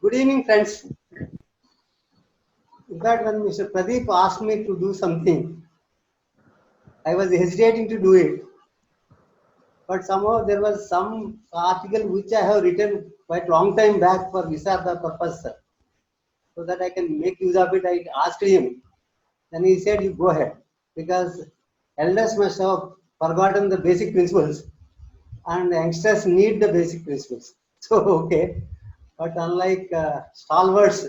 Good evening, friends. In fact, when Mr. Pradeep asked me to do something, I was hesitating to do it. But somehow there was some article which I have written quite long time back for Visartha purpose, so that I can make use of it. I asked him. Then he said, "You go ahead," because elders must have forgotten the basic principles, and youngsters need the basic principles. So okay, but unlike stalwarts,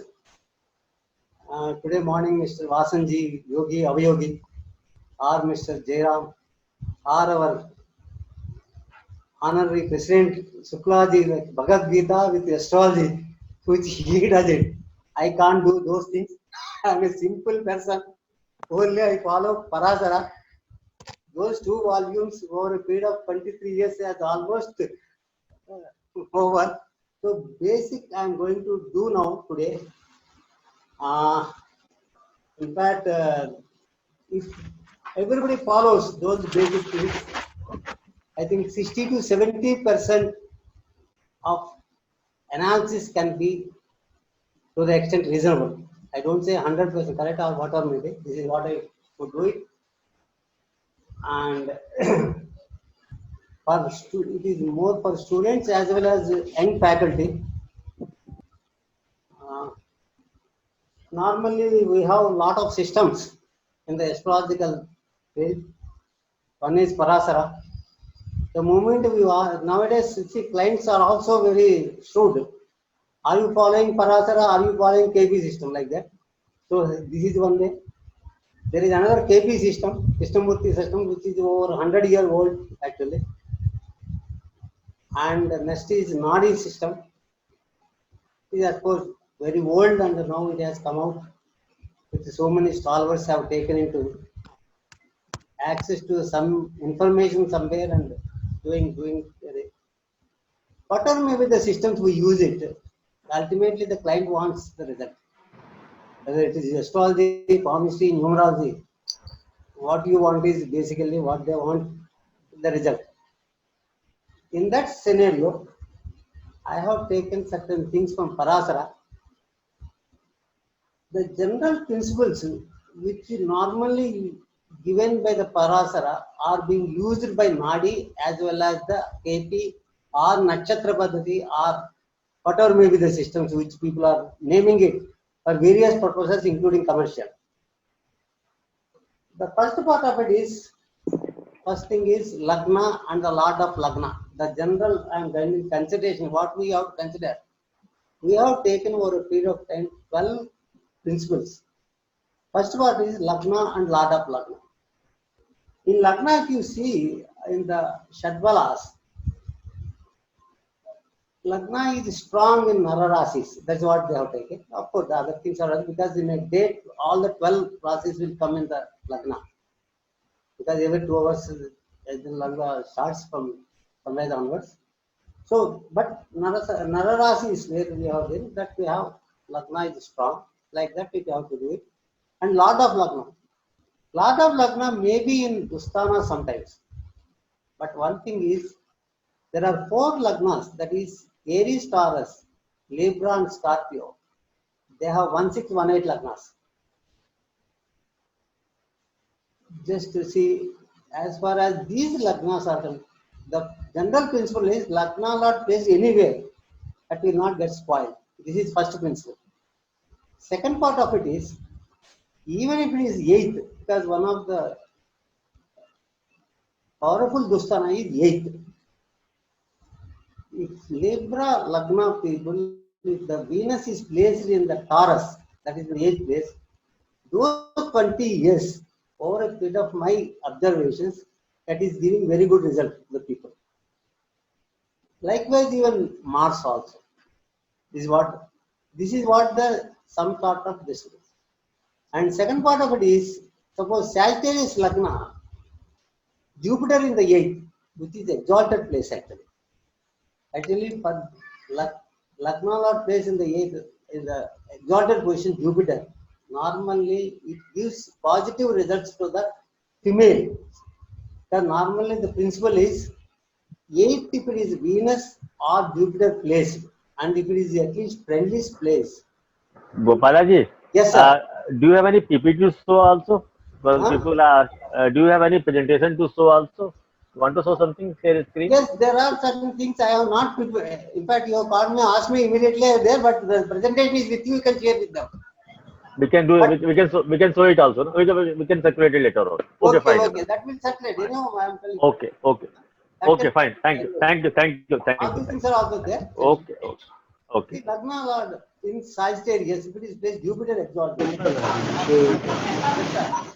today morning, Mr. Vasanji, Yogi, Avayogi, or Mr. Jairam, or our honorary president Suklaji, like Bhagavad Gita with astrology, which he does it. I can't do those things. I'm a simple person. Only I follow Parasara. Those two volumes over a period of 23 years has almost over. So basic I'm going to do now today. In fact, if everybody follows those basic things, I think 60 to 70% of analysis can be to the extent reasonable. I don't say 100% correct or whatever maybe. This is what I would do it. And it is more for students as well as young faculty. Uh, Normally, we have a lot of systems in the astrological field. One is Parasara. The moment we are nowadays, see, clients are also very shrewd. Are you following Parasara? Are you following KP system like that? So this is one way. There is another KP system, Krishnamurti system, which is over 100-year old actually. And next is Nadi system. It is of course very old, and now it has come out with so many stalwarts have taken into access to some information somewhere and doing whatever may be the systems we use it. Ultimately, the client wants the result. Whether it is astrology, palmistry, numerology, what you want is basically what they want, the result. In that scenario, I have taken certain things from Parasara. The general principles which normally given by the Parasara are being used by Nadi as well as the KP or Nakshatra Paddhati or whatever may be the systems which people are naming it for various purposes, including commercial. The first part of it is, first thing is Lagna and the Lord of Lagna. The general I am going in consideration, what we have to consider. We have taken over a period of time 12 principles. First part is Lagna and Lord of Lagna. In Lagna, if you see in the Shadvalas, Lagna is strong in Nararasis. That's what they have taken. Of course, the other things are because in a date, all the 12 rasis will come in the Lagna. Because every 2 hours, the Lagna starts from sunrise onwards. So, but Nararasi is where we have been, that we have Lagna is strong. Like that, we have to do it. And Lord of Lagna. Lord of Lagna may be in Dusthana sometimes. But one thing is, there are 4 Lagnas, that is Aries, Taurus, Libra and Scorpio. They have 1618 Lagnas. Just to see, as far as these Lagnas are concerned, the general principle is Lagna not placed anywhere, that will not get spoiled. This is first principle. Second part of it is, even if it is 8th, because one of the powerful Dusthana is 8th. If Libra Lagna people, if the Venus is placed in the Taurus, that is the 8th place, those 20 years, over a period of my observations, that is giving very good result to the people. Likewise, even Mars also. This is what the some part of this is. And second part of it is, suppose Sagittarius Lagna, Jupiter in the 8th, which is exalted place actually. Actually, for Lagna Lord place in the 8th, in the exalted position, Jupiter, normally it gives positive results to the female. Because normally the principle is 8th if it is Venus or Jupiter placed, and if it is at least friendliest place. Balaji, Yes, sir. do you have any PPT to show also? Well, Huh? people are. Do you have any presentation to show also? Want to show something? Share screen. Yes, there are certain things I have not prepared. In fact, you have called me, asked me immediately there, but the presentation is with you. You can share with them. We can do. But We can show it also. No? We can circulate it later on. Okay, okay, fine. okay, that will circulate. You know, I am telling you. Okay, okay, That okay, can fine. Thank you, thank you, thank you, thank you, all these thank things you. are also there. Okay, okay, okay. See, Lagna Lord in Sagittarius, if it is placed Jupiter exalted. Yes, sir.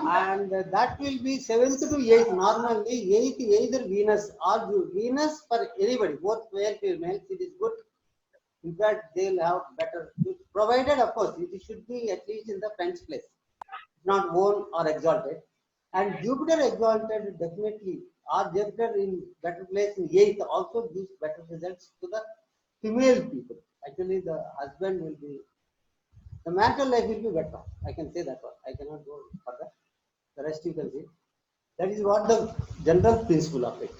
And that will be 7th to 8th. Normally, 8th either Venus or Venus for anybody, both male female. It is good. In fact, they'll have better, provided of course it should be at least in the French place, not own or exalted. And Jupiter exalted definitely, or Jupiter in better place in 8th also gives better results to the female people. Actually, the husband will be, the marital life will be better. I can say that one. I cannot go further. The rest you can see. That is what the general principle of it.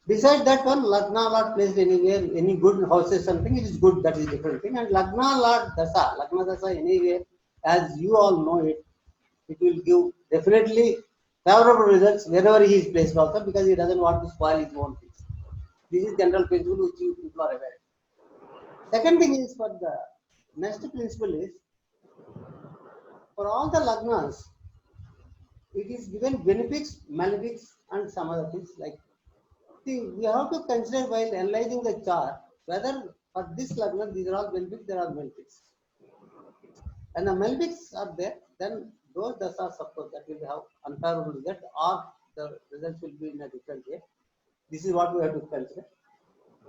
Besides that one, Lagna Lord placed anywhere, any good houses, something, it is good, that is different thing. And Lagna Lord Dasa, Lagna Dasa anywhere, as you all know it, it will give definitely favorable results wherever he is placed also, because he doesn't want to spoil his own things. This is general principle which you people are aware. Second thing is for the next principle is for all the Lagnas, it is given benefits, malefics, and some other things like. See, we have to consider while analyzing the chart whether for this Lagna these are all benefits, there are benefits. And the malefics are there, then those dasas suppose that will have unfavorable result or the results will be in a different way. This is what we have to consider.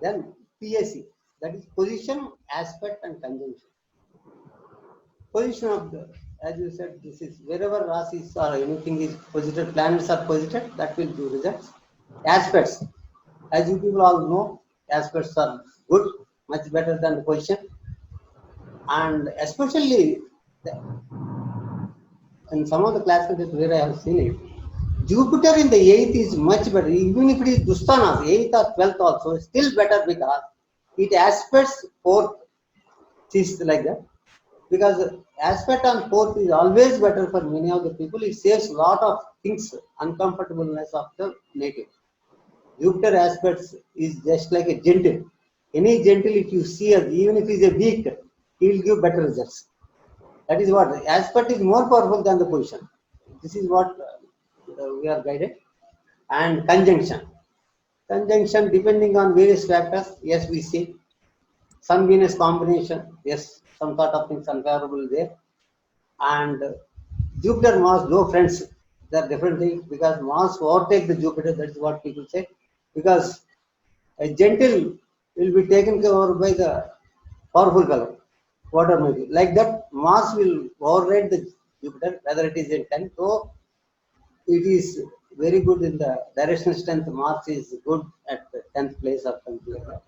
Then PAC, that is position, aspect, and conjunction. Position of the, as you said, this is wherever rasis or anything is posited, planets are posited, that will do results. Aspects, as you people all know, aspects are good, much better than the position, and especially in some of the classifications where I have seen it, Jupiter in the 8th is much better, even if it is Dusthanas, 8th or 12th also, still better because it aspects 4th, 6th like that. Because aspect on 4th is always better for many of the people. It saves a lot of things, uncomfortableness of the native. Jupiter aspects is just like a gentle. Any gentle, if you see, even if he is a weak, he will give better results. That is what aspect is more powerful than the position. This is what we are guided. And conjunction. Conjunction depending on various factors. Yes, we see Sun Venus combination. Yes, some sort of things unfavorable there. And Jupiter Mars, no friends. They are different things because Mars overtake the Jupiter. That is what people say. Because a gentle will be taken over by the powerful fellow, whatever may be. Like that, Mars will override the Jupiter, whether it is in 10. So it is very good in the directional strength. Mars is good at the 10th place or something like that.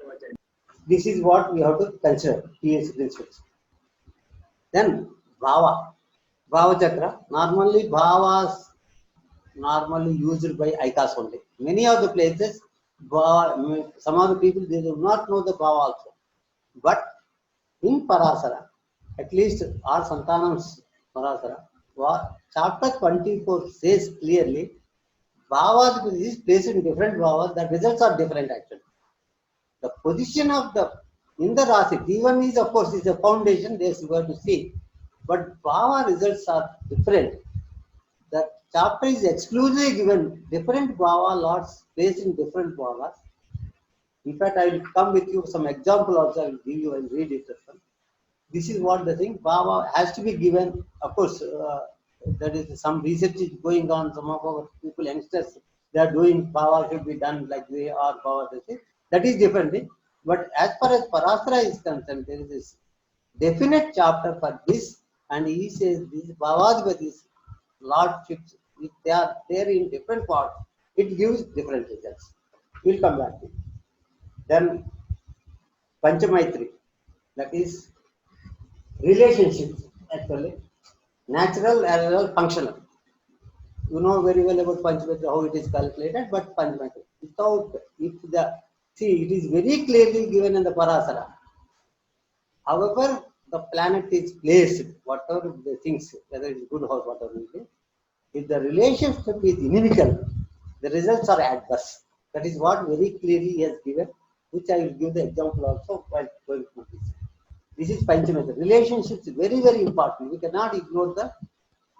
This is what we have to consider, PH principles. Then Bhava. Bhava Chakra. Normally, Bhavas normally used by ICAS only. Many of the places, some of the people, they do not know the Bhava also. But in Parasara, at least our Santanam's Parasara, chapter 24 says clearly, Bhavas is placed in different Bhavas, the results are different actually. The position of the, in the Rasi, T1 is of course is a foundation, there's you have to see. But Bhava results are different. The chapter is exclusively given different Bhava lots placed in different Bhavas. In fact, I will come with you some example also. I will give you and read it. This is what the thing. Bhava has to be given. Of course, there is some research is going on. Some of our people, youngsters, they are doing Bhava should be done like they are Bhava. That is different thing. But as far as Parasara is concerned, there is this definite chapter for this, and he says these Bhavadhipatis, lordships, if they are there in different parts, it gives different results. We'll come back to it. Then Panchamaitri, that is relationships actually, natural as well as functional. You know very well about Panchamaitri, how it is calculated, but Panchamaitri, without, if the See, it is very clearly given in the Parasara. However, the planet is placed, whatever the things, whether it is good or whatever it is, if the relationship is inimical, the results are adverse. That is what very clearly he has given, which I will give the example also while going through this. This is Panchamatra. Relationships is very, very important. We cannot ignore the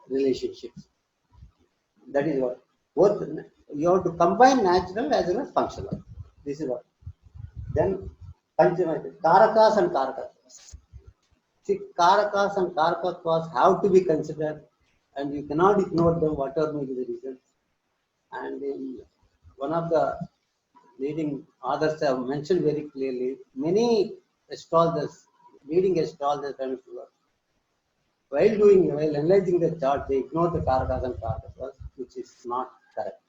relationships. That is what. Both you have to combine natural as well as functional. This is what. Then Panchamatra, Karakas and Karakas. See, Karakas and Karakatwas have to be considered, and you cannot ignore them, whatever may be the reasons. And in one of the leading authors have mentioned very clearly, many astrologers, leading astrologers, and while analyzing the chart, they ignore the Karakas and Karakatwas, which is not correct.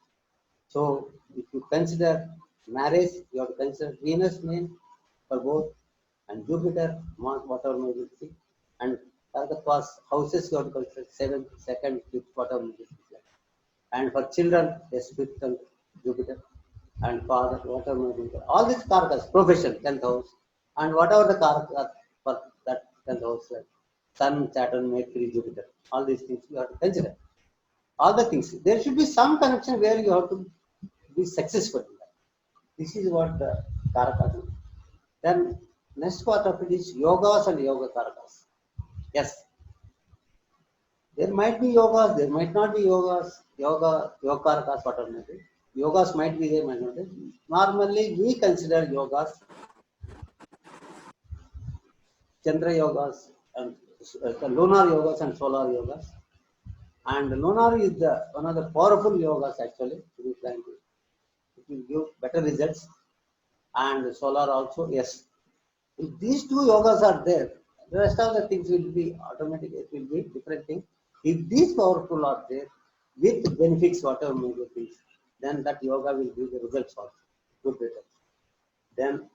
So, if you consider marriage, you have to consider Venus main for both, and Jupiter, Mars, whatever may be, and Karakatwas houses you have to consider 7th, 2nd, 5th, whatever may be. And for children, yes, 5th and Jupiter, and father, whatever may be. All these Karakas, profession, 10th house, and whatever the Karakas for that 10th house, like Sun, Saturn, Mercury, Jupiter, all these things you have to consider. All the things. There should be some connection where you have to be successful in that. This is what the Karakas do. Then next part of it is yogas and yoga Karakas. Yes. There might be yogas, there might not be yogas, yoga Karakas, whatever may be. Yogas might be there, might not be. Normally we consider yogas, Chandra yogas, and the lunar yogas and solar yogas. And lunar is one of the powerful yogas actually, to be frank. It will give better results. And solar also, yes. If these two yogas are there, the rest of the things will be automatic, it will be different thing. If these powerful are there, with benefits, whatever may be things, then that yoga will give the results also, good results. Then,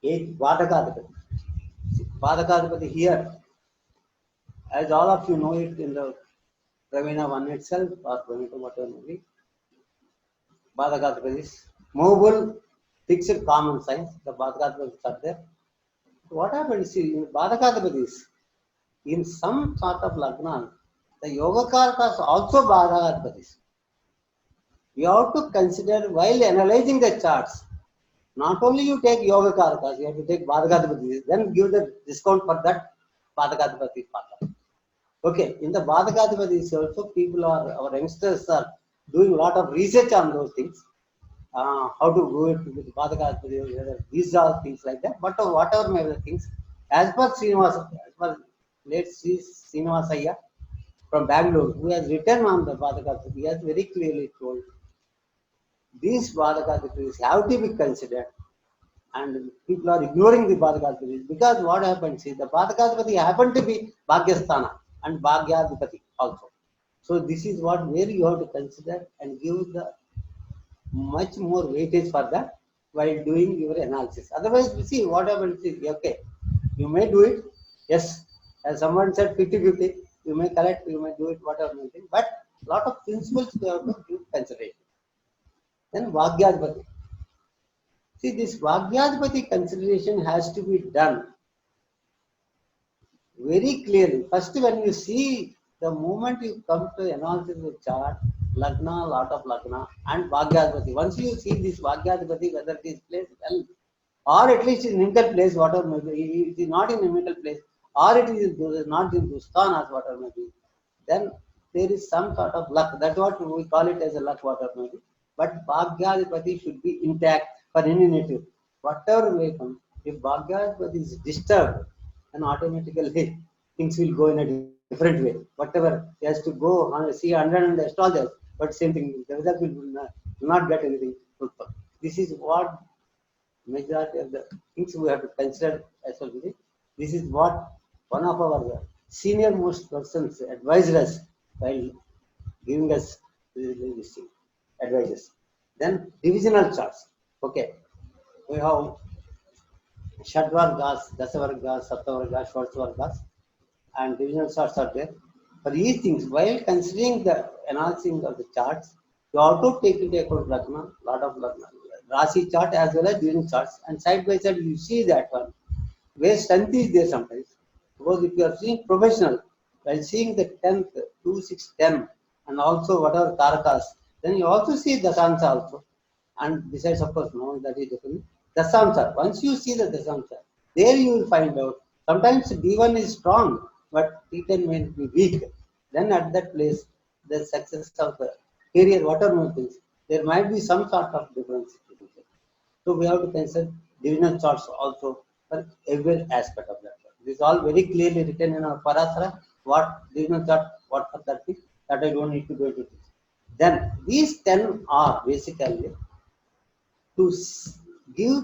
8 Vadakadipati. Vadakadipati here, as all of you know it in the Pravina 1 itself, or Pravina whatever may be, Vadakadipati is movable, fixed common signs, the Vadakadipatis are there. What happens in Badakadhipatis, in some sort of Lagna, the Yoga Karakas also Badakadhipatis. You have to consider while analyzing the charts, not only you take Yoga Karakas, you have to take Badakadhipatis, then give the discount for that Badakadhipati part. Okay, in the Badakadhipatis also, people are, our youngsters are doing a lot of research on those things. How to do it with Badakadipati, these are things like that. But whatever may be the things, as per Srinivasa, as per late Srinivasaya from Bangalore, who has written on the Badakadipati, he has very clearly told these Badakadipatis have to be considered, and people are ignoring the Badakadipatis because what happens is the Badakadipati happened to be Bhagyasthana and Bhagyadipati also. So this is what where you have to consider and give the much more weightage for that while doing your analysis. Otherwise, you see what happens is, okay, you may do it, yes, as someone said 50-50, you may correct, you may do it, whatever may be, but lot of principles you have to give consideration. Then Vagyadipati. See, this Vagyadipati consideration has to be done very clearly. First, when you see the moment you come to analysis of the chart, Lagna, lot of Lagna, and Bhagyadipati. Once you see this Bhagyadipati, whether it is placed well, or at least in mental place, whatever may be, it is not in a mental place, or it is not in Dusthanas, whatever may be, then there is some sort of luck. That's what we call it as a luck, whatever may be. But Bhagyadipati should be intact for any native. Whatever may come, if Bhagyadipati is disturbed, then automatically things will go in a different way. Whatever he has to go see 100 astrologers, but same thing, the result will not get anything fruitful. This is what majority of the things we have to consider as well. This is what one of our senior most persons advised us while giving us this advices. Then divisional charts. Okay, we have Shadvargas, Dasavargas, Saptavargas, Shortvargas, and divisional charts are there. For these things, while considering the analyzing of the charts, you have to take into account Lagna, lot of Lagna. Rasi chart as well as during charts, and side by side you see that one where strength is there sometimes. Suppose if you are seeing professional, while seeing the 10th, 2, 6, 10, and also whatever tarakas, then you also see dasamsa also. And besides, of course, no, that is different. Dasamsa, once you see the dasamsa, there you will find out. Sometimes D1 is strong, but D10 may be weak. Then at that place, the success of the career, whatever things, there might be some sort of difference. So we have to consider divisional charts also for every aspect of that. This is all very clearly written in our Parasara. What divisional chart, what for that thing, that I don't need to go into this. Then these 10 are basically to give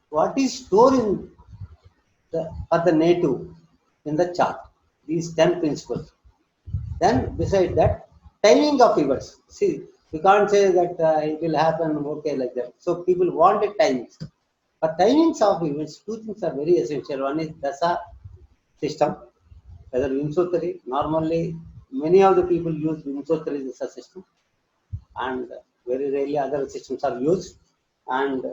what is stored in the, for the native in the chart. These 10 principles. Then beside that, timing of events. See, we can't say that it will happen okay like that. So people want a timings. For timings of events, two things are very essential. One is Dasa system, whether Vimsotari. Normally, many of the people use Vimsotari Dasa system, and very rarely other systems are used. And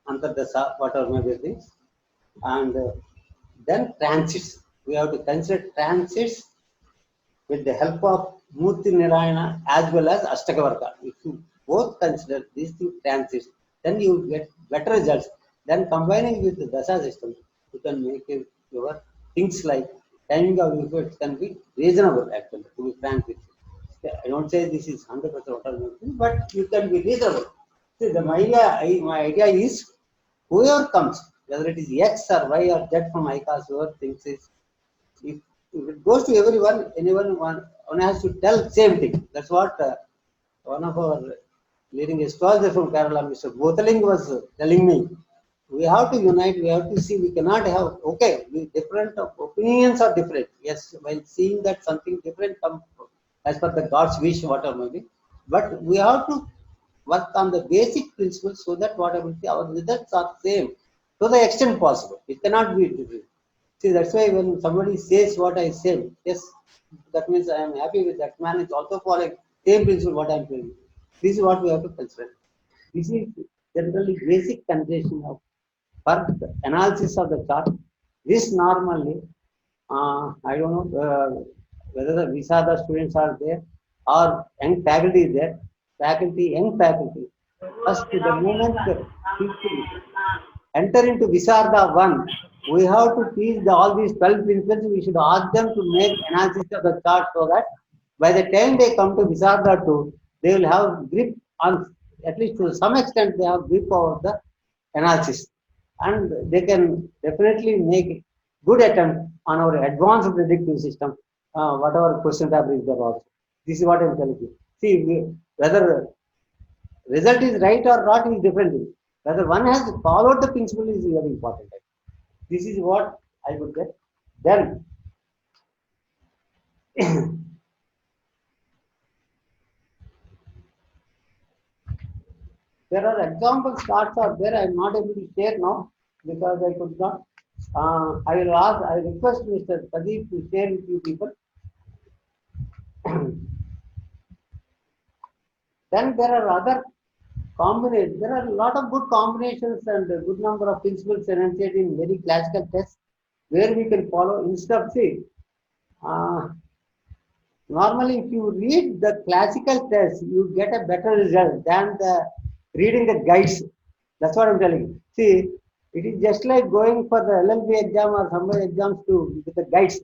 Antardasa, whatever may be things. And then transits. We have to consider transits with the help of Murti Narayana as well as Ashtakavarga. If you both consider these two transits, then you get better results. Then combining with the Dasa system, you can make your things like timing of effects can be reasonable actually, to be frank with you. I don't say this is 100% what but you can be reasonable. See, my idea is whoever comes, whether it is X or Y or Z from ICAS, whoever thinks is, if it goes to everyone, one has to tell same thing. That's what one of our leading astrologers from Kerala, Mr. Botaling, was telling me. We have to unite. We have to see. We cannot have different opinions are different. Yes, while seeing that something different comes as per the God's wish, whatever may be, but we have to work on the basic principles so that whatever our results are same to the extent possible. It cannot be different. See, that's why when somebody says what I say, yes, that means I am happy with that man is also following same principle what I am doing. This is what we have to consider. This is generally basic condition of for analysis of the chart. This normally, I don't know whether the Visada students are there or young faculty is there. Young faculty. First, the moment people enter into Visarda 1, we have to teach all these 12 principles. We should ask them to make analysis of the chart so that by the time they come to Visarda 2, they will have grip on, at least to some extent, they have grip over the analysis. And they can definitely make good attempt on our advanced predictive system, whatever question paper is there also. This is what I am telling you. See, whether result is right or not is different thing. Whether one has followed the principle is very important. This is what I would get. Then there are example charts are there. I am not able to share now because I could not. I request Mr. Pradeep to share with you people. Then there are other combinations. There are a lot of good combinations and a good number of principles enunciated in very classical tests where we can follow instead of say. Normally, if you read the classical test, you get a better result than reading the guides. That's what I'm telling you. See, it is just like going for the LLB exam or some other exams with the guides.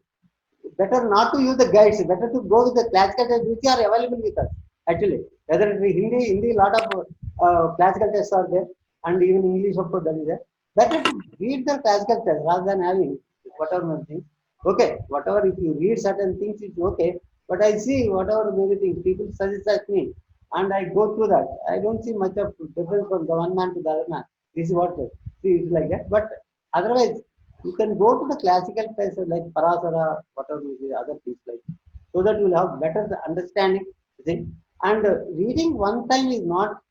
Better not to use the guides. Better to go with the classical tests which are available with us. Actually, whether it is Hindi, lot of classical tests are there, and even English of course that is there. Better to read the classical test rather than having whatever things. Okay, whatever if you read certain things, it's okay. But I see whatever maybe things people suggest me, and I go through that. I don't see much of difference from the one man to the other man. This is what see it's like that. But otherwise, you can go to the classical text like Parasara, whatever the other things like, so that you will have better understanding. And reading one time will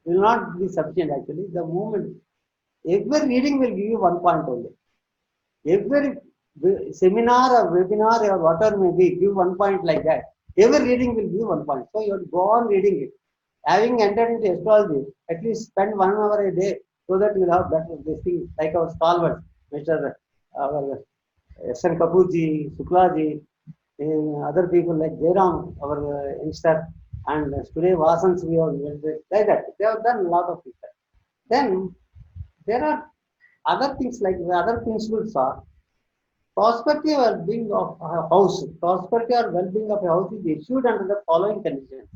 not be sufficient actually. The moment every reading will give you 1 point only. Every seminar or webinar or whatever may be, give 1 point like that. Every reading will give 1 point. So you have to go on reading it. having entered into astrology, at least spend 1 hour a day so that you'll have better this thing, like our stalwart, Mr. Our S.N. Kapoorji, Suklaji, other people like Jairam, our youngster, and today Vasants, we have like that. They have done a lot of things. Then there are other things like the other principles are prosperity or well-being of a house. Prosperity or well-being of a house is issued under the following conditions.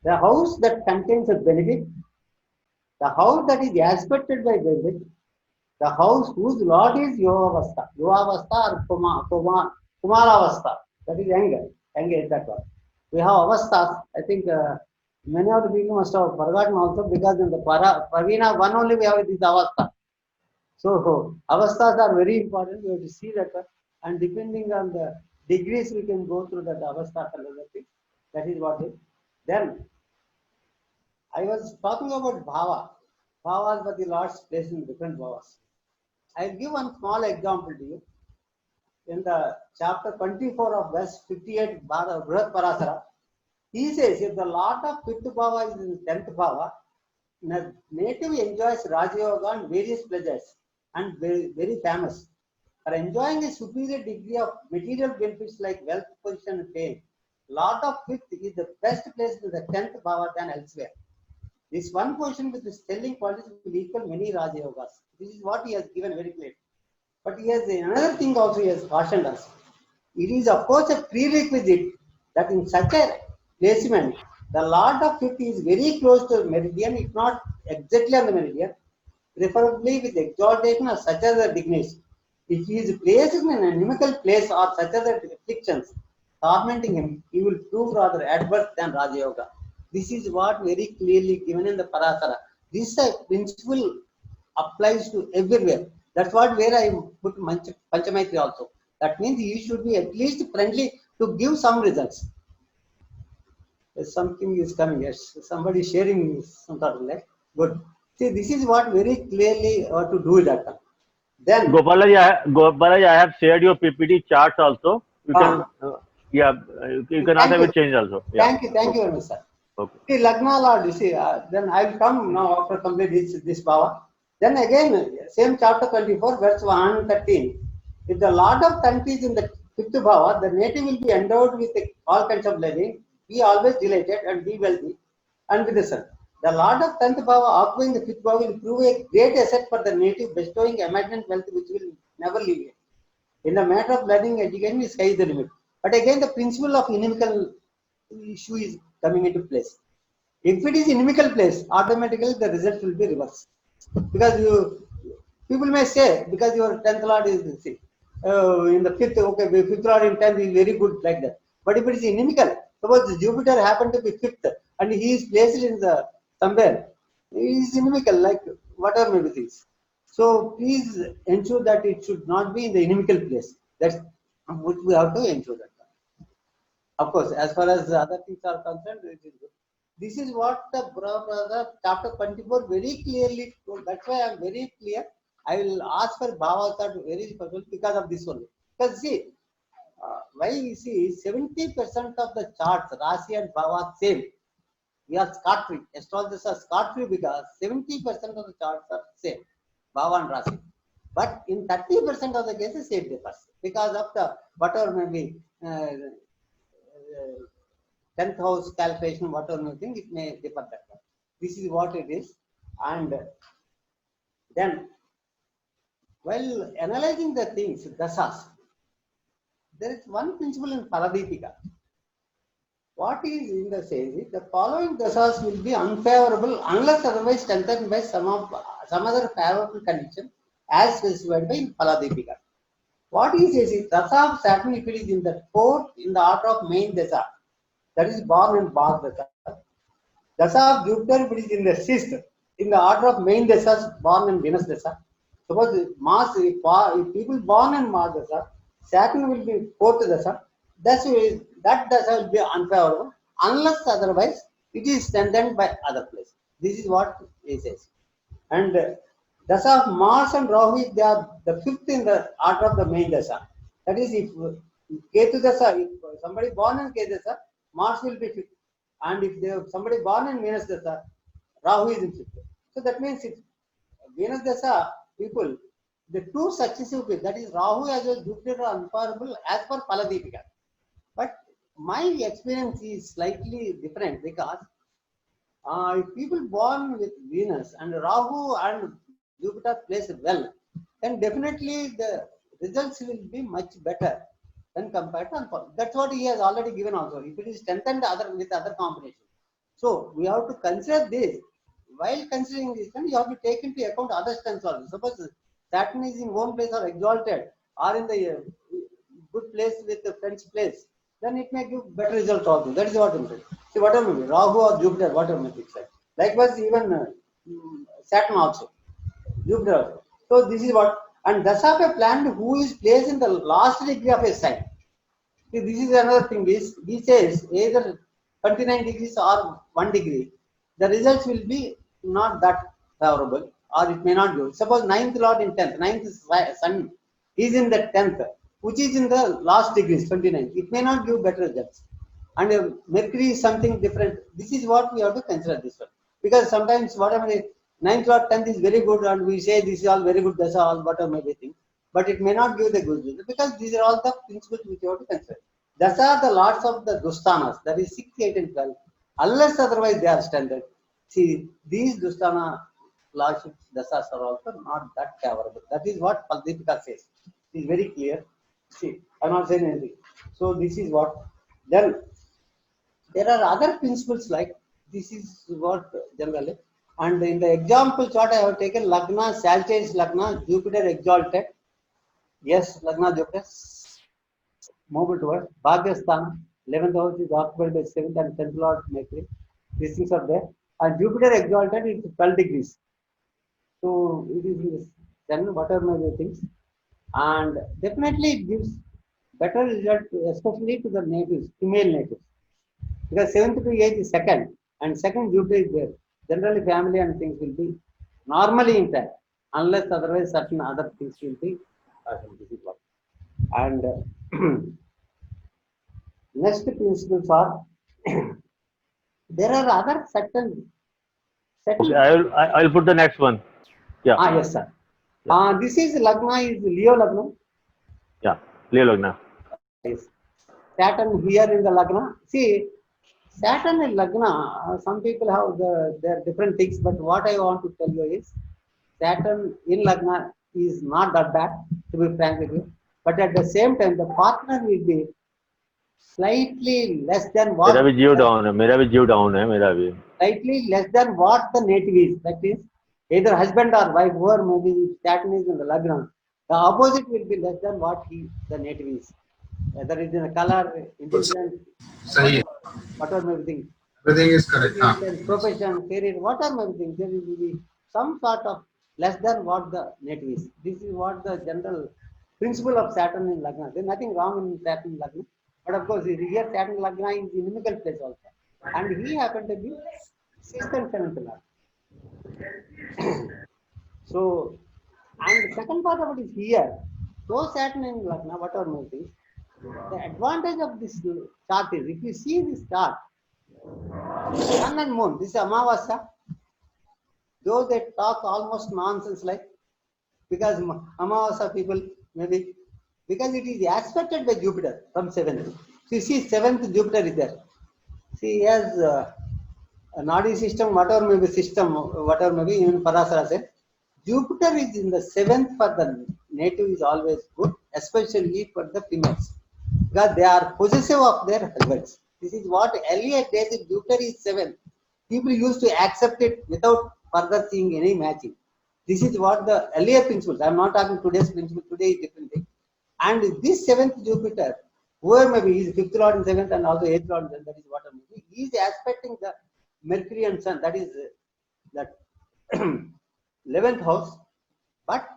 The house that contains a benefit, the house that is aspected by benefit, the house whose lord is Yovavastha. Yovavastha or Kumaravastha. That is anger. Anger is that one. We have avasthas. I think many of the people must have forgotten also because in the Pravina one only we have this avastha. So avasthas are very important. We have to see that and depending on the degrees we can go through that avastha and other things. That is what it is. Then I was talking about bhava. Bhavas were the Lord's place in different bhavas. I'll give one small example to you. In the chapter 24 of verse 58, Brihat Parasara, he says, if the Lord of fifth bhava is in 10th bhava, the native enjoys Raja Yoga and various pleasures and very, very famous. For enjoying a superior degree of material benefits like wealth, position, and fame, Lord of fifth is the best place in the 10th bhava than elsewhere. This one position with the stelling qualities will equal many Raja Yogas. This is what he has given very clearly. But he has another thing also he has cautioned us. It is of course a prerequisite that in such a placement, the Lord of fifth is very close to the meridian, if not exactly on the meridian, preferably with exaltation of such as the dignities. If he is placed in an inimical place or such as the afflictions tormenting him, he will prove rather adverse than Raja Yoga. This is what very clearly given in the Parasara. This principle applies to everywhere. That's what where I put Panchamaitri also. That means you should be at least friendly to give some results. Something is coming. Yes, somebody sharing some sort of like good. See, this is what very clearly to do that. Then Gopalaji, I have shared your PPT charts also. You can, yeah, you can also have it changed also. Yeah. Thank you very much, sir. Okay. See, Lagna Lord, you see, then I will come now after complete this bhava. Then again, same chapter 24, verse 113. If the Lord of country is in the fifth bhava, the native will be endowed with all kinds of living, be always delighted and be wealthy, and with the sun. The Lord of 10th bhava occupying the fifth bhava will prove a great asset for the native, bestowing immense wealth which will never leave it. In the matter of learning education, the sky is the limit. But again, the principle of inimical issue is coming into place. If it is inimical place, automatically the result will be reversed. Because people may say, because your 10th lord is in the fifth, okay, fifth lord in 10th is very good like that. But if it is inimical, suppose Jupiter happened to be fifth and he is placed in the somewhere, he is inimical, like whatever may be things. So please ensure that it should not be in the inimical place. That's what we have to ensure that. Of course, as far as the other things are concerned, it is good. This is what the brother chapter 24 very clearly told. That's why I am very clear. I will ask for Bhavasar very special because of this only. Because see, why we see 70% of the charts, Rasi and Bhava same. We are scot free. Astrologers are scot free because 70% of the charts are same. Bhava and Rasi. But in 30% of the cases, it differs because of the whatever may be 10th house calculation, whatever you think, it may differ that way. This is what it is. And then, while analyzing the things, dasas, there is one principle in Paradipika. What is in the sense is the following dasas will be unfavorable unless otherwise strengthened by some other favorable condition as specified by Paradipika. What he says is dasa of Saturn, if it is in the fourth in the order of main dasa, that is born in Bhag dasa. Dasa of Jupiter, if it is in the sixth, in the order of main dasas, born in Venus dasa. Suppose Mars, if people born in Mars dasa, Saturn will be fourth dasa. That dasa will be unfavorable unless otherwise it is strengthened by other place. This is what he says. And dasa of Mars and Rahu, they are the fifth in the order of the main dasa. That is, if Ketu dasa, if somebody born in Ketu dasa, Mars will be fifth. And if they have somebody born in Venus Dasa, Rahu is in fifth. So that means if Venus Dasa people, the two successive people, that is Rahu as well as Jupiter are unfavorable as per Paladipika. But my experience is slightly different because if people born with Venus and Rahu and Jupiter plays well, then definitely the results will be much better than compared to unfavorable. That's what he has already given also. If it is strengthened with other combination. So we have to consider this. While considering this, then you have to take into account other strengths also. Suppose Saturn is in home place or exalted or in the good place with the French place, then it may give better results also. That is what I'm saying. See, whatever may be, Rahu or Jupiter, whatever may be said. Likewise, even Saturn also, Jupiter also. So this is what, and Dasape planned who is placed in the last degree of a sign. See, this is another thing. He says either 29 degrees or 1 degree, the results will be not that favorable, or it may not go. Suppose 9th Lord in 10th, 9th is Sun is in the 10th, which is in the last degrees, 29. It may not give better results. And Mercury is something different. This is what we have to consider this one. Because sometimes whatever is 9th Lord 10th is very good, and we say this is all very good, that's all whatever may be thing. But it may not give the good result because these are all the principles which you have to consider. Thus are the lords of the Dusthanas, that is 6, 8, and 12, unless otherwise they are standard. See, these Dusthana lordships, Dasas are also not that favorable. That is what Paldipika says. It is very clear. See, I am not saying anything. So, this is what. Then, there are other principles like this is what generally. And in the examples, what I have taken Lagna, Sagittarius Lagna, Jupiter exalted. Yes, Lagna, Jupiter. Move towards Bhagyasthana, 11th house is occupied by 7th and 10th Lord Mercury. These things are there. And Jupiter exalted is 12 degrees. So it is then whatever may be things. And definitely it gives better result, especially to the natives, female natives. Because 7th to 8th is second, and second Jupiter is there. Generally, family and things will be normally intact, unless otherwise certain other things will be. And next principles are there are other certain Okay, I'll put the next one. Yeah. yes sir. This is Lagna is Leo Lagna. Yeah. Leo Lagna. Yes. Saturn here in the Lagna. See, Saturn in Lagna, some people have their different things, but what I want to tell you is Saturn in Lagna is not that bad, to be frank with you. But at the same time, the partner will be slightly less than what. मेरा भी जीव down है, मेरा भी जीव down है, मेरा भी. Slightly less than what the native is. That is, either husband or wife, whoever maybe Saturn is in the Lagna, the opposite will be less than what the native is. Whether it is in a color, intelligence, whatever everything. Everything is correct. Profession, career, whatever everything, there will be some sort of less than what the native is. This is what the general principle of Saturn in Lagna. There is nothing wrong in Saturn in Lagna. But of course, here Saturn Lagna is inimical place also. And he happened to be 6th and 7th Lord. So, and the second part of it is here. Though Saturn in Lagna, whatever moving, the advantage of this chart is, if you see this chart, Sun and Moon, this is Amavasya, though they talk almost nonsense like, because Amavasya people, maybe, because it is aspected by Jupiter from 7th. So you see 7th Jupiter is there. See, he has a Nadi system, whatever may be, even Parasara said, Jupiter is in the 7th for the native is always good, especially for the females. Because they are possessive of their husbands. This is what earlier days, if Jupiter is 7th, people used to accept it without further seeing any matching. This is what the earlier principles. I am not talking today's principle. Today is different thing. And this 7th Jupiter, whoever maybe, he is 5th Lord in 7th and also 8th Lord in 7th, that is what I mean. He is aspecting the Mercury and Sun, that is that 11th house. But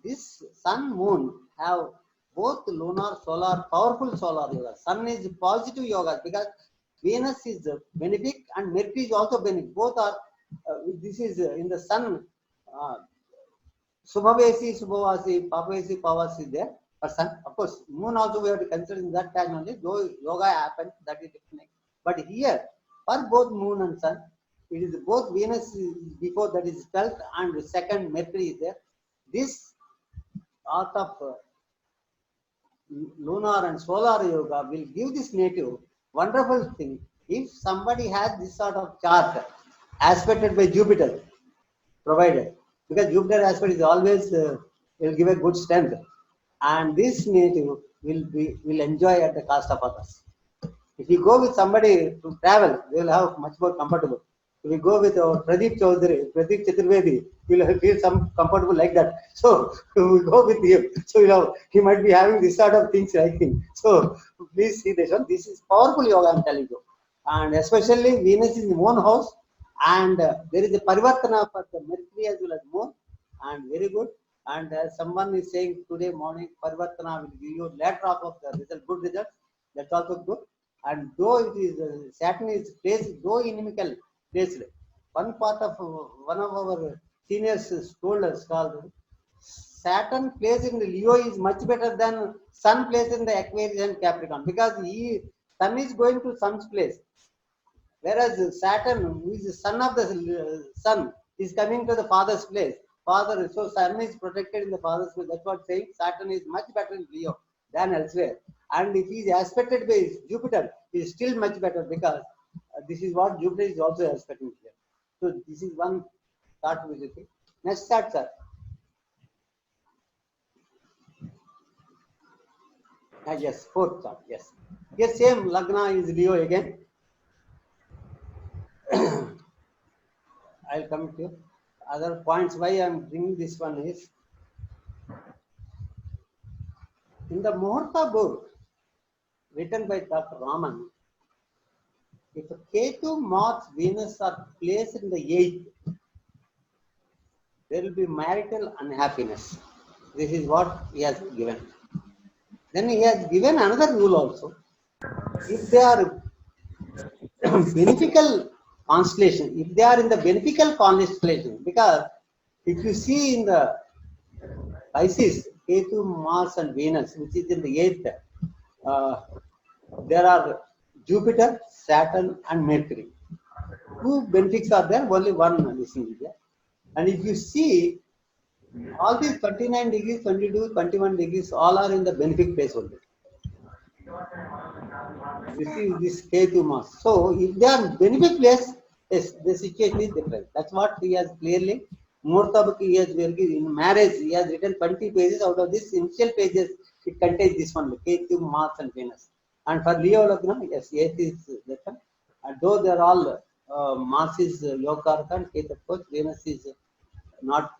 this Sun, Moon have both lunar, solar, powerful solar yoga. Sun is positive yoga because Venus is benefic and Mercury is also benefic. Both are, this is in the Sun, Subhavesi, Subhavasi, Papavesi, Pavasi there. For Sun, of course, Moon also we have to consider in that terminology, though yoga happens, that is different. But here, For both moon and sun, it is both Venus before, that is 12th, and second Mercury is there. This art of lunar and solar yoga will give this native wonderful thing. If somebody has this sort of chart aspected by Jupiter, provided, because Jupiter aspect is always will give a good strength, and this native will enjoy at the cost of others. If you go with somebody to travel, they will have much more comfortable. If you go with Pradeep Chaudhary, Pradeep Chaturvedi, you will feel some comfortable like that. So we go with him. So he might be having this sort of things, I think. So please see this one. This is powerful yoga, I'm telling you. And especially Venus is in one house, and there is a parivartana for the Mercury as well as Moon, and very good. And someone is saying today morning parivartana will give you later of the result, good result. That's also good. And though it is Saturn is placed, though inimical placed, one part of one of our seniors told us called Saturn placed in the Leo is much better than Sun placed in the Aquarius and Capricorn, because Sun is going to Sun's place, whereas Saturn, who is the son of the Sun, is coming to the father's place. So Sun is protected in the father's place. That's what saying Saturn is much better in Leo than elsewhere. And if he is aspected by Jupiter, he is still much better, because this is what Jupiter is also aspecting here. So this is one thought we will take. Next chart, sir. Yes, fourth chart. Yes. Yes, same Lagna is Leo again. I'll come to you. Other points why I'm bringing this one is in the Muhurta book written by Dr. Raman. If Ketu, Mars, Venus are placed in the 8th, there will be marital unhappiness. This is what he has given. Then he has given another rule also. If they are beneficial constellation, if they are in the beneficial constellation, because if you see in the Pisces, Ketu, Mars and Venus, which is in the 8th, there are Jupiter, Saturn and Mercury. Two benefits are there, only one addition is there. And if you see, all these 29 degrees, 22, 21 degrees, all are in the benefic place only. This is this Ketu Mars. So if they are benefic place, yes, the situation is different. That's what he has clearly. Muhurta book he has in marriage, he has written 20 pages. Out of this initial pages, it contains this one, Ketu, Mars and Venus. And for Leo Lagna, yes, 8th is that one. And though they are all, Mars is Yogartha and Ketu, of course, Venus is not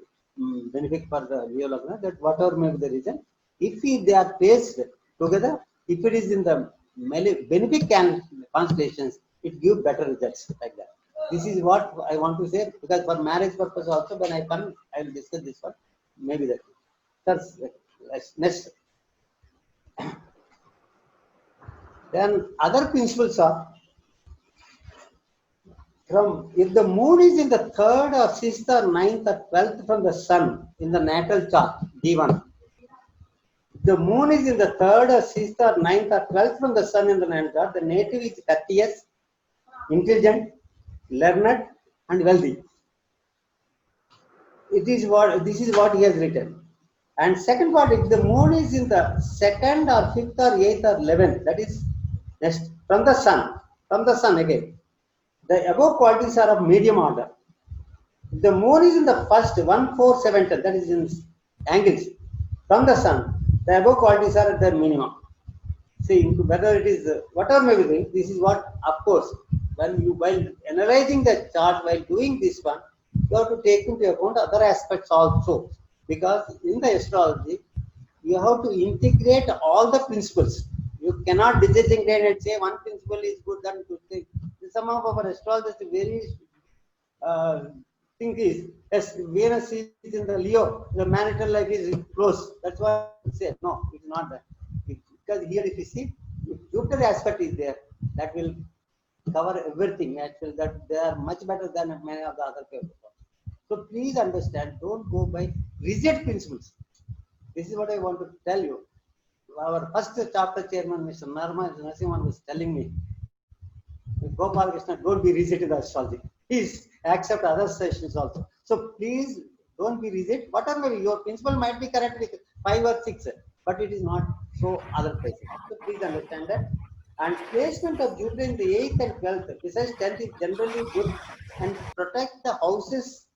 benefit for the Leo Lagna, that whatever may be the reason, if they are placed together, if it is in the benefic constellations, it gives better results like that. This is what I want to say, because for marriage purpose also, when I come, I will discuss this one. Maybe that. That's next. Then other principles are from if the moon is in the 3rd or 6th or 9th or 12th from the sun in the natal chart, D1. The moon is in the 3rd or 6th or 9th or 12th from the sun in the natal chart, the native is courteous, intelligent, learned and wealthy. This is what he has written. And second part, if the moon is in the 2nd or 5th or 8th or 11th, that is next from the sun again, the above qualities are of medium order. If the moon is in the first 1, 4, 7, 10, that is in angles from the sun, the above qualities are at their minimum. See, whether it is whatever may be, this is what, of course, when you while analyzing the chart, while doing this one, you have to take into account other aspects also, because in the astrology you have to integrate all the principles. You cannot designate and say one principle is good than good thing. Some of our astrologers very thing is, yes, Venus is in the Leo, the marital life is close. That's why I say no, it's not that. Because here, if you see, if Jupiter aspect is there, that will cover everything. Actually, that they are much better than many of the other people. So please understand, don't go by rigid principles. This is what I want to tell you. Our first chapter chairman, Mr. Narma Narasimhan, was telling me, Gopal Krishna, don't be rigid in the astrology. Please accept other sessions also. So please don't be rigid. Whatever your principle might be correct with 5 or 6, but it is not so other places. So please understand that. And placement of Jupiter in the 8th and 12th, besides 10th is generally good and protect the houses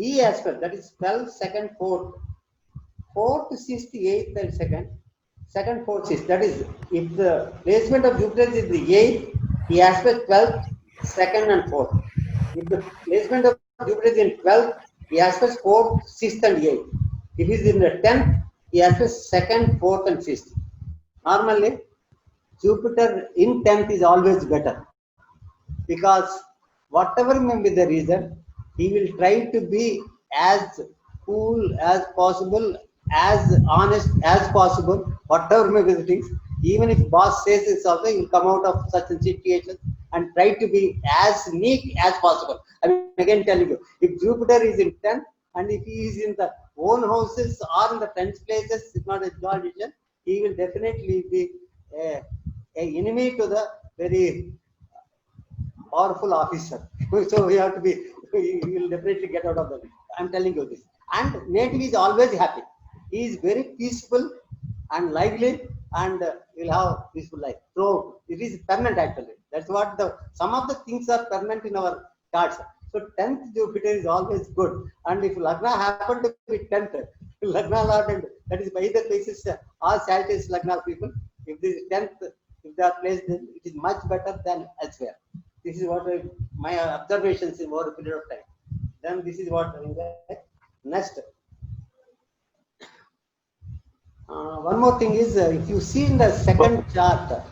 E aspect, that is 12th, 2nd, 4th. 4th, 6th, 8th, and 2nd. 2nd, 4th, 6th. That is, if the placement of Jupiter is in the 8th, he aspects 12th, 2nd, and 4th. If the placement of Jupiter is in 12th, he aspects 4th, 6th, and 8th. If he is in the 10th, he aspects 2nd, 4th, and 5th. Normally, Jupiter in 10th is always better, because whatever may be the reason, he will try to be as cool as possible, as honest as possible, whatever may be the things. Even if boss says this also, he will come out of such a situation and try to be as neat as possible. I mean, again telling you, if Jupiter is in 10th and if he is in the own houses or in the 10th places, it's not a joint vision, he will definitely be a enemy to the very powerful officer. So we have to be, he will definitely get out of that. I'm telling you this. And native is always happy. He is very peaceful and lively, and will have peaceful life. So it is permanent actually. That's what some of the things are permanent in our charts. So 10th Jupiter is always good. And if Lagna happened to be 10th, Lagna Lord, and that is by the basis, all Sagittarius Lagna people, if this 10th, if they are placed, then it is much better than elsewhere. This is what my observations in over a period of time. Then this is what next. One more thing is, if you see in the second chart,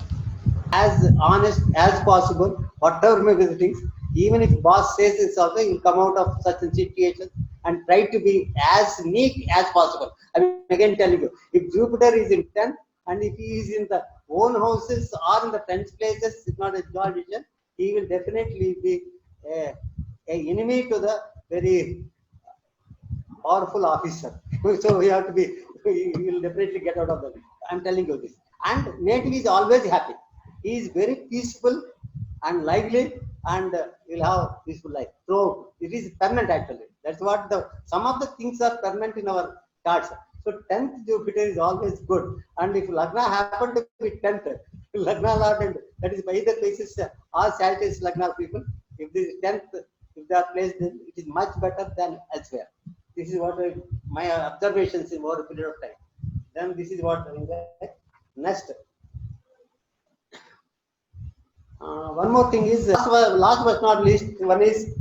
as honest as possible, whatever may be the things, even if boss says it's also, you come out of such a situation and try to be as neat as possible. I mean, again telling you, if Jupiter is in 10th and if he is in the own houses or in the 10th places, it's not a joint vision, he will definitely be a enemy to the very powerful officer. So we have to be, he will definitely get out of that. I'm telling you this. And native is always happy. He is very peaceful and lively, and will have peaceful life. So it is permanent actually. That's what some of the things are permanent in our charts. So 10th Jupiter is always good. And if Lagna happened to be 10th, Lagna Lord, and that is by the basis, all Sagittarius Lagna people, if this 10th, if they are placed, then it is much better than elsewhere. This is what my observations in over a period of time. Then this is what next. One more thing is, last but not least, one is,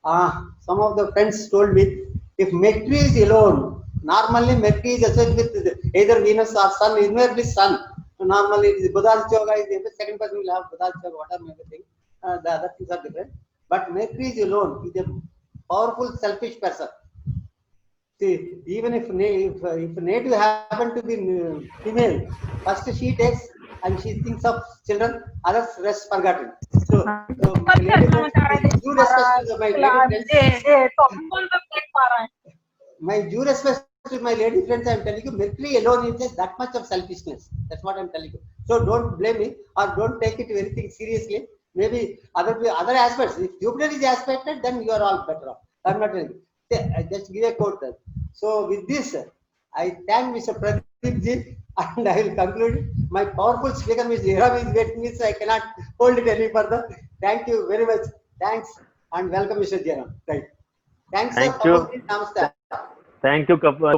some of the friends told me, if Mercury is alone, normally Mercury is associated with either Venus or Sun, invariably Sun. So normally it is Buddha's yoga is the second person will have Buddha's yoga, whatever everything. The other things are different. But Mercury is alone, is a powerful, selfish person. See, even if native happen to be female, first she takes and she thinks of children, others rest forgotten. So my lady friends, with due respect to my lady friends, my due respect to my lady friends, I'm telling you, Mercury alone is that much of selfishness. That's what I'm telling you. So don't blame me or don't take it anything seriously. Maybe other aspects. If Jupiter is aspected, then you are all better off. I'm not telling you. I just give a quote. So with this, I thank Mr. Pradeep ji, and I will conclude. My powerful speaker, Mr. Hiram, is waiting me, so I cannot hold it any further. Thank you very much. Thanks and welcome, Mr. Hiram. Right. Thanks, Thank sir. you. Namaste. Thank you, Kapala.